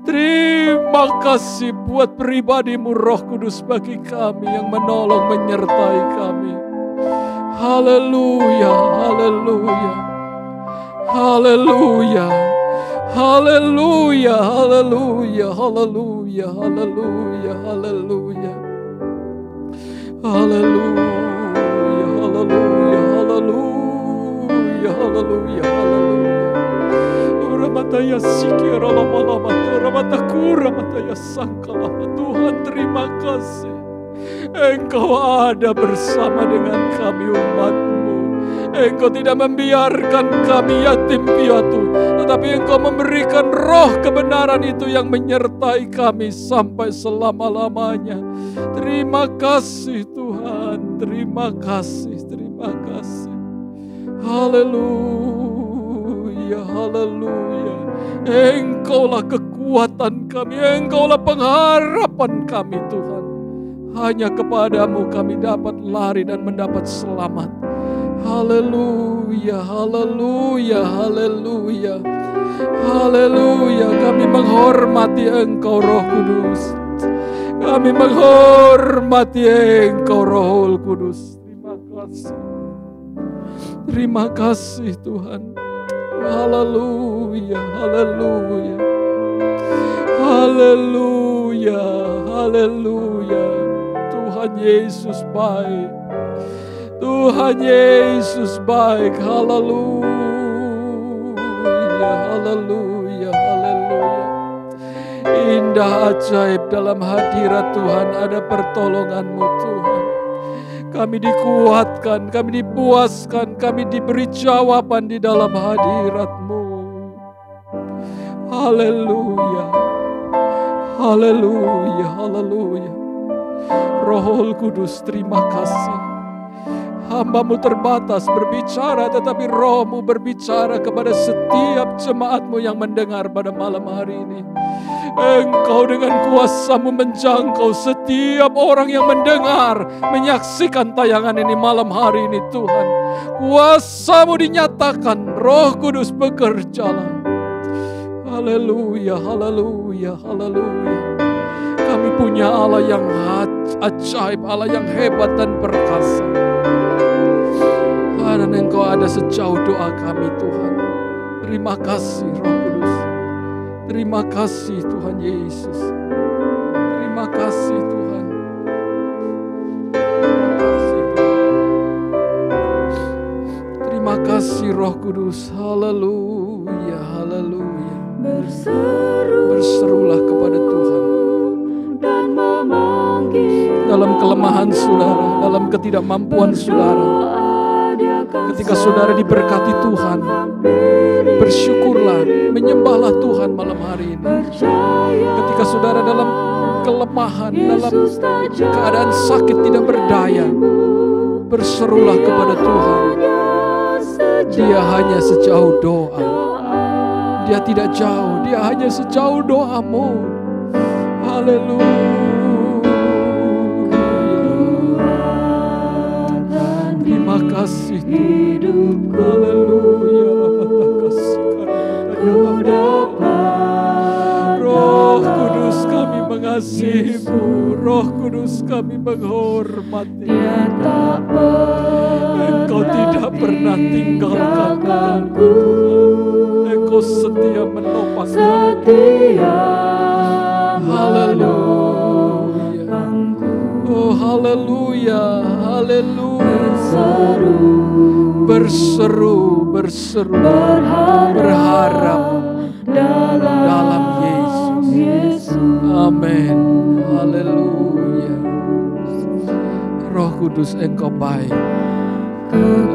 Terima kasih buat pribadi-Mu Roh Kudus bagi kami yang menolong, menyertai kami. Haleluya, haleluya, haleluya, haleluya, haleluya, haleluya, haleluya, haleluya, haleluya, haleluya, haleluya, haleluya, haleluya. Ramataya sikira lama-lama, ramatakura mataya sangkalama. Tuhan terima kasih. Engkau ada bersama dengan kami umat-Mu. Engkau tidak membiarkan kami yatim piatu, tetapi Engkau memberikan roh kebenaran itu yang menyertai kami sampai selama-lamanya. Terima kasih Tuhan, terima kasih, terima kasih. Haleluya, haleluya. Engkaulah kekuatan kami, Engkaulah pengharapan kami Tuhan. Hanya kepadamu kami dapat lari dan mendapat selamat. Haleluya, haleluya, haleluya, haleluya. Kami menghormati Engkau Roh Kudus. Kami menghormati Engkau Roh Kudus. Terima kasih. Terima kasih Tuhan. Haleluya, haleluya, haleluya, haleluya. Tuhan Yesus baik. Tuhan Yesus baik. Haleluya, haleluya, haleluya. Indah ajaib dalam hadirat Tuhan ada pertolongan-Mu Tuhan. Kami dikuatkan, kami dipuaskan, kami diberi jawaban di dalam hadirat-Mu. Haleluya, haleluya, haleluya. Roh Kudus terima kasih. Hamba-Mu terbatas berbicara, tetapi Roh-Mu berbicara kepada setiap jemaat-Mu yang mendengar pada malam hari ini. Engkau dengan kuasa-Mu menjangkau setiap orang yang mendengar, menyaksikan tayangan ini malam hari ini Tuhan. Kuasa-Mu dinyatakan, Roh Kudus bekerjalah. Haleluya, haleluya, haleluya. Kami punya Allah yang ajaib, Allah yang hebat dan perkasa. Dan Engkau ada sejauh doa kami Tuhan. Terima kasih Roh Kudus. Terima kasih Tuhan Yesus. Terima kasih Tuhan. Terima kasih Tuhan. Terima kasih Roh Kudus. Haleluya, haleluya. Berserulah kepada Tuhan. Dan memanggil dalam kelemahan saudara, dalam ketidakmampuan saudara. Ketika saudara diberkati Tuhan, bersyukurlah, menyembahlah Tuhan malam hari ini. Ketika saudara dalam kelemahan, dalam keadaan sakit tidak berdaya, berserulah kepada Tuhan. Dia hanya sejauh doa. Dia tidak jauh, dia hanya sejauh doamu. Haleluya. Terima kasih Tuhan. Haleluya. Roh Kudus kami mengasihi-Mu. Roh Kudus kami menghormati. Engkau tidak pernah tinggalkan kami. Engkau setia menopang kami. Haleluya. Oh haleluya. Haleluya. Berseru, berharap dalam Yesus. Amin. Haleluya. Roh Kudus Engkau baik.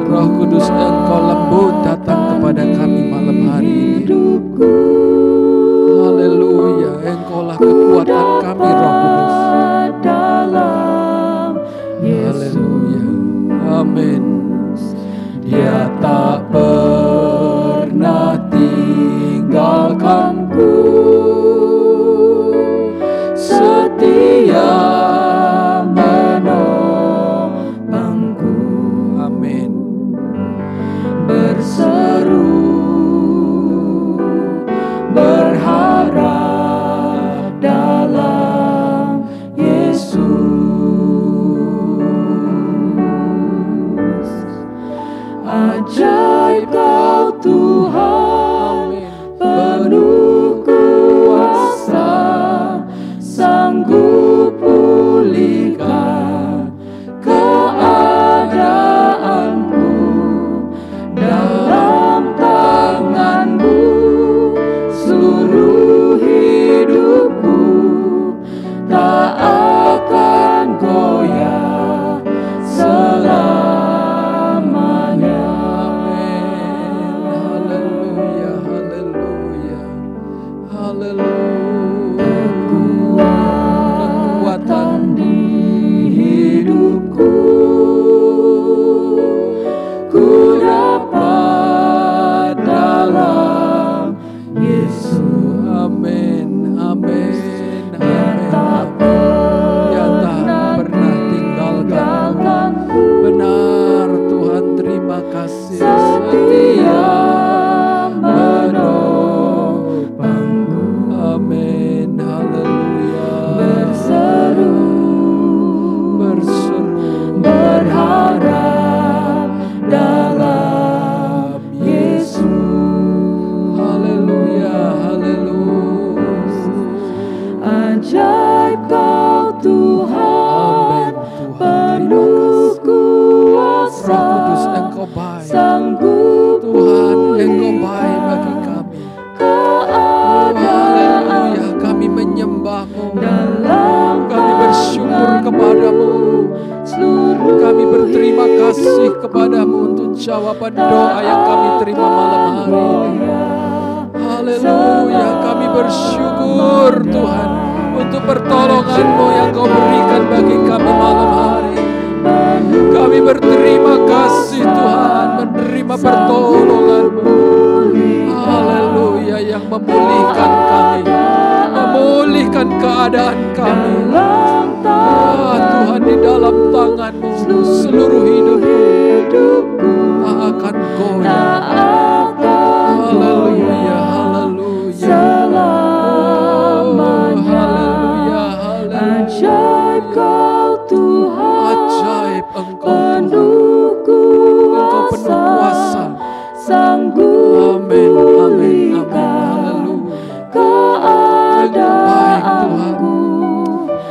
Roh Kudus Engkau lembut datang kepada kami malam hari ini. Haleluya. Engkaulah kekuatan kami Roh Kudus. Haleluya. Amin. Dia tak pernah tinggalkanku, setia menopangku. Amin. Berseru, berharap dalam Yesus. Ajaib Kau Tuhan, penuh kuasa, sanggup pulihkan keadaanku. Dalam tangan-Mu seluruh hidupku tak akan goyah selamanya. Kekuatan di hidupku ku dapat dalam Yesus. Amin, amin, amin. Dia tak pernah tinggalkanku. Benar Tuhan, terima kasih. Setia menopangku. Amin, haleluya. Berseru, berharap dalam Yesus. Haleluya, haleluya. Ajaib Kau Tuhan, penuh kuasa, Roh Kudus Engkau baik. Tuhan Engkau baik bagi kami. Haleluya, kami menyembah-Mu. Kami bersyukur kepada-Mu. Kami berterima kasih kepada-Mu untuk jawaban doa yang kami terima malam hari ini. Haleluya, kami bersyukur Tuhan untuk pertolongan-Mu yang Kau berikan bagi kami malam hari ini. Kami berterima memulihkan kami, memulihkan keadaan kami. Ya Tuhan, di dalam tangan-Mu seluruh hidupku tak akan goyah. Haleluya, haleluya. Haleluya, haleluya. Ajaib Kau Tuhan, Ajaib Engkau Tuhan. penuh Engkau penuh kuasa. sanggup Amin, amin, amin. pulihkan Haleluya. keadaanku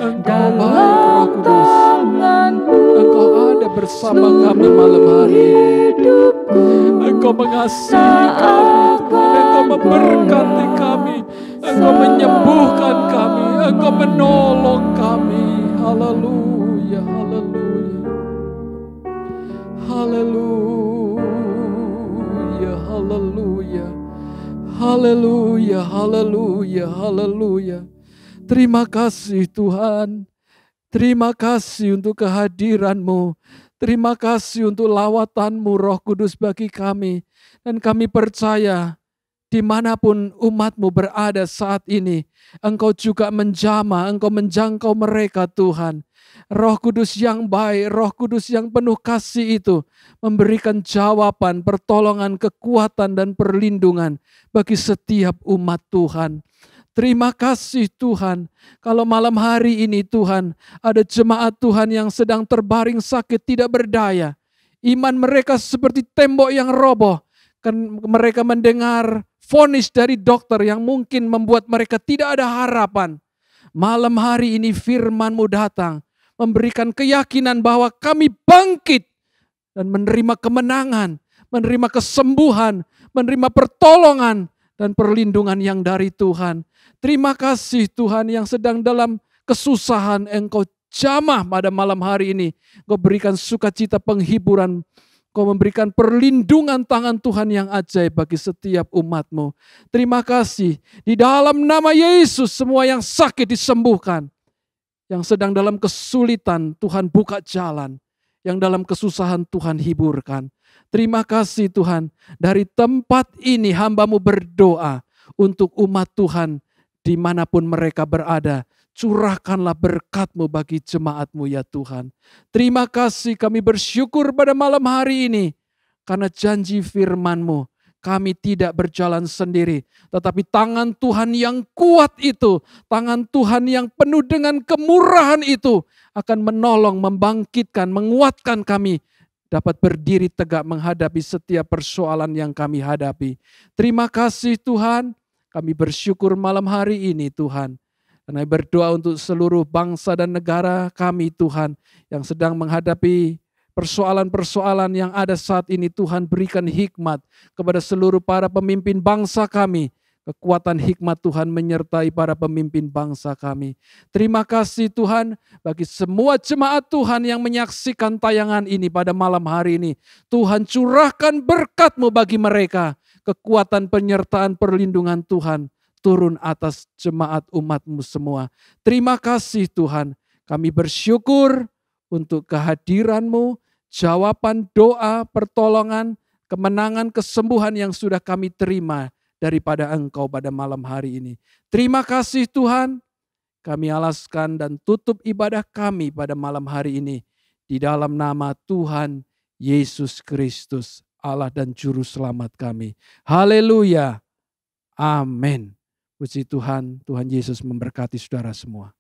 Engkau baik, Roh dalam Kudus. tangan-Mu. Engkau ada bersama kami malam hari ini. Hidupku Engkau mengasihi kami, Tuhan. Engkau memberkati kami. Engkau menyembuhkan kami. Engkau menolong kami. Haleluya, haleluya. Haleluya, haleluya. Haleluya, haleluya, haleluya. Terima kasih Tuhan. Terima kasih untuk kehadiran-Mu. Terima kasih untuk lawatan-Mu Roh Kudus bagi kami. Dan kami percaya dimanapun umat-Mu berada saat ini, Engkau juga menjamah, Engkau menjangkau mereka Tuhan. Roh Kudus yang baik, Roh Kudus yang penuh kasih itu memberikan jawaban, pertolongan, kekuatan, dan perlindungan bagi setiap umat Tuhan. Terima kasih Tuhan, kalau malam hari ini Tuhan, ada jemaat Tuhan yang sedang terbaring sakit tidak berdaya. Iman mereka seperti tembok yang roboh. Kan mereka mendengar vonis dari dokter yang mungkin membuat mereka tidak ada harapan. Malam hari ini firman-Mu datang, memberikan keyakinan bahwa kami bangkit dan menerima kemenangan, menerima kesembuhan, menerima pertolongan dan perlindungan yang dari Tuhan. Terima kasih Tuhan yang sedang dalam kesusahan, Engkau jamah pada malam hari ini. Engkau berikan sukacita penghiburan. Engkau memberikan perlindungan tangan Tuhan yang ajaib bagi setiap umat-Mu. Terima kasih. Di dalam nama Yesus semua yang sakit disembuhkan. Yang sedang dalam kesulitan Tuhan buka jalan. Yang dalam kesusahan Tuhan hiburkan. Terima kasih Tuhan. Dari tempat ini hamba-Mu berdoa untuk umat Tuhan dimanapun mereka berada. Curahkanlah berkat-Mu bagi jemaat-Mu ya Tuhan. Terima kasih, kami bersyukur pada malam hari ini. Karena janji firman-Mu, kami tidak berjalan sendiri. Tetapi tangan Tuhan yang kuat itu, tangan Tuhan yang penuh dengan kemurahan itu, akan menolong, membangkitkan, menguatkan kami. Dapat berdiri tegak menghadapi setiap persoalan yang kami hadapi. Terima kasih Tuhan. Kami bersyukur malam hari ini Tuhan. Karena berdoa untuk seluruh bangsa dan negara kami Tuhan. Yang sedang menghadapi persoalan-persoalan yang ada saat ini. Tuhan berikan hikmat kepada seluruh para pemimpin bangsa kami. Kekuatan hikmat Tuhan menyertai para pemimpin bangsa kami. Terima kasih Tuhan bagi semua jemaat Tuhan yang menyaksikan tayangan ini pada malam hari ini. Tuhan curahkan berkat-Mu bagi mereka. Kekuatan penyertaan perlindungan Tuhan turun atas jemaat umat-Mu semua. Terima kasih Tuhan. Kami bersyukur untuk kehadiran-Mu, jawaban doa, pertolongan, kemenangan, kesembuhan yang sudah kami terima daripada Engkau pada malam hari ini. Terima kasih Tuhan. Kami alaskan dan tutup ibadah kami pada malam hari ini. Di dalam nama Tuhan Yesus Kristus, Allah dan Juru Selamat kami. Haleluya. Amin. Puji Tuhan, Tuhan Yesus memberkati saudara semua.